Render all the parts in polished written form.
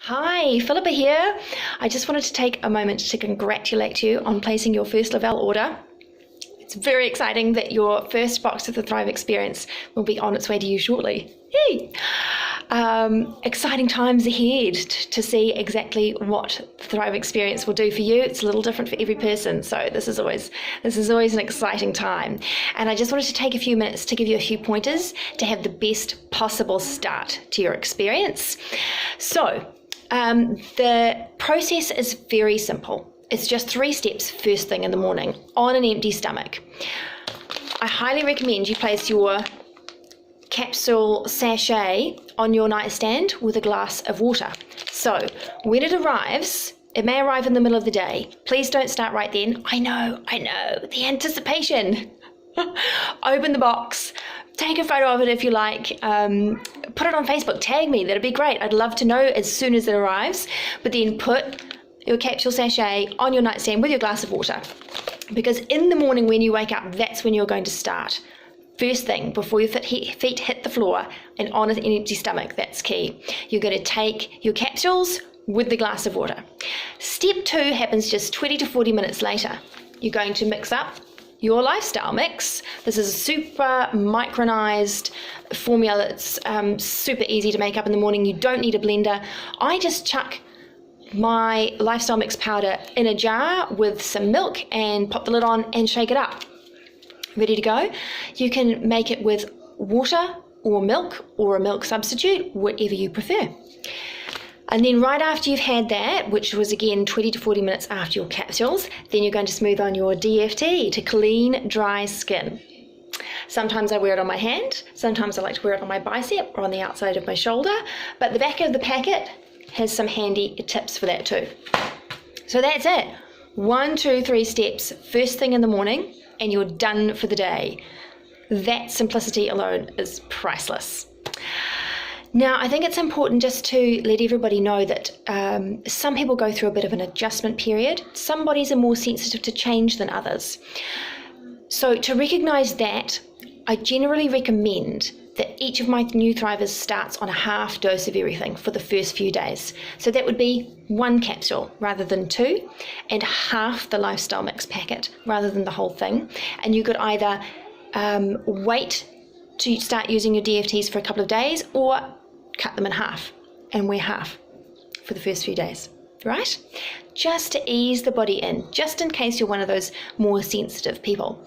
Hi, Philippa here. I just wanted to take a moment to congratulate you on placing your first Le-Vel order. It's very exciting that your first box of the Thrive experience will be on its way to you shortly. Yay! Exciting times ahead to see exactly what the Thrive experience will do for you. It's a little different for every person, so this is always an exciting time. And I just wanted to take a few minutes to give you a few pointers to have the best possible start to your experience. So, the process is very simple. It's just 3 steps first thing in the morning on an empty stomach. I highly recommend you place your capsule sachet on your nightstand with a glass of water. So when it arrives, it may arrive in the middle of the day. Please don't start right then. I know, the anticipation. Open the box, take a photo of it if you like, put it on Facebook, tag me, that'd be great. I'd love to know as soon as it arrives, but then put your capsule sachet on your nightstand with your glass of water, because in the morning when you wake up, that's when you're going to start. First thing, before your feet hit the floor and on an empty stomach, that's key. You're going to take your capsules with the glass of water. Step 2 happens just 20 to 40 minutes later. You're going to mix up your lifestyle mix. This is a super micronized formula that's super easy to make up in the morning. You don't need a blender. I just chuck my lifestyle mix powder in a jar with some milk and pop the lid on and shake it up. Ready to go? You can make it with water or milk or a milk substitute, whatever you prefer. And then right after you've had that, which was again 20 to 40 minutes after your capsules, then you're going to smooth on your DFT to clean, dry skin. Sometimes I wear it on my hand, sometimes I like to wear it on my bicep or on the outside of my shoulder, but the back of the packet has some handy tips for that too. So that's it. 1, 2, 3 steps, first thing in the morning, and you're done for the day. That simplicity alone is priceless. Now, I think it's important just to let everybody know that some people go through a bit of an adjustment period. Some bodies are more sensitive to change than others. So to recognize that, I generally recommend that each of my new Thrivers starts on a half dose of everything for the first few days. So that would be 1 capsule rather than 2, and half the lifestyle mix packet rather than the whole thing. And you could either wait to start using your DFTs for a couple of days, or cut them in half and wear half for the first few days, right? Just to ease the body in, just in case you're one of those more sensitive people.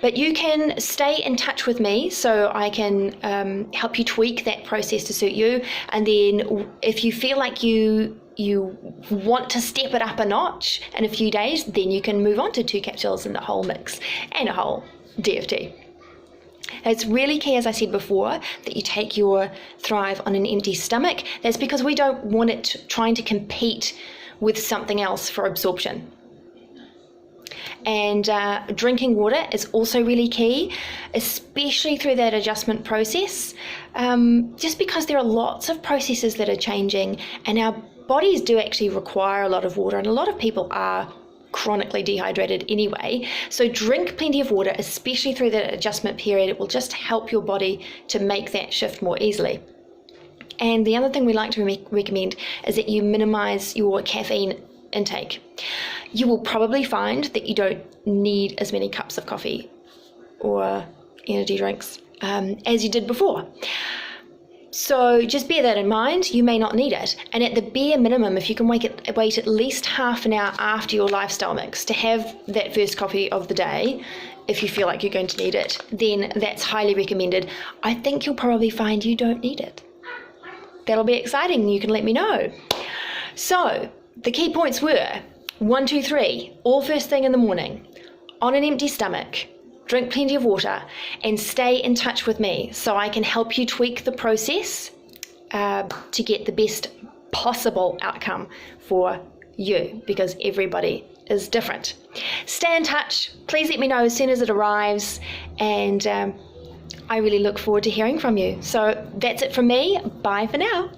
But you can stay in touch with me so I can help you tweak that process to suit you. And then if you feel like you want to step it up a notch in a few days, then you can move on to 2 capsules in the whole mix and a whole DFT. It's really key, as I said before, that you take your Thrive on an empty stomach. That's because we don't want it trying to compete with something else for absorption. And drinking water is also really key, especially through that adjustment process, just because there are lots of processes that are changing, and our bodies do actually require a lot of water, and a lot of people are chronically dehydrated anyway. So drink plenty of water, especially through that adjustment period. It will just help your body to make that shift more easily. And the other thing we like to recommend is that you minimize your caffeine intake. You will probably find that you don't need as many cups of coffee or energy drinks as you did before. So just bear that in mind. You may not need it. And at the bare minimum, if you can wait at least half an hour after your lifestyle mix to have that first coffee of the day, if you feel like you're going to need it, then that's highly recommended. I think you'll probably find you don't need it. That'll be exciting. You can let me know. So the key points were 1, 2, 3, all first thing in the morning, on an empty stomach. Drink plenty of water and stay in touch with me so I can help you tweak the process to get the best possible outcome for you, because everybody is different. Stay in touch. Please let me know as soon as it arrives, and I really look forward to hearing from you. So that's it from me. Bye for now.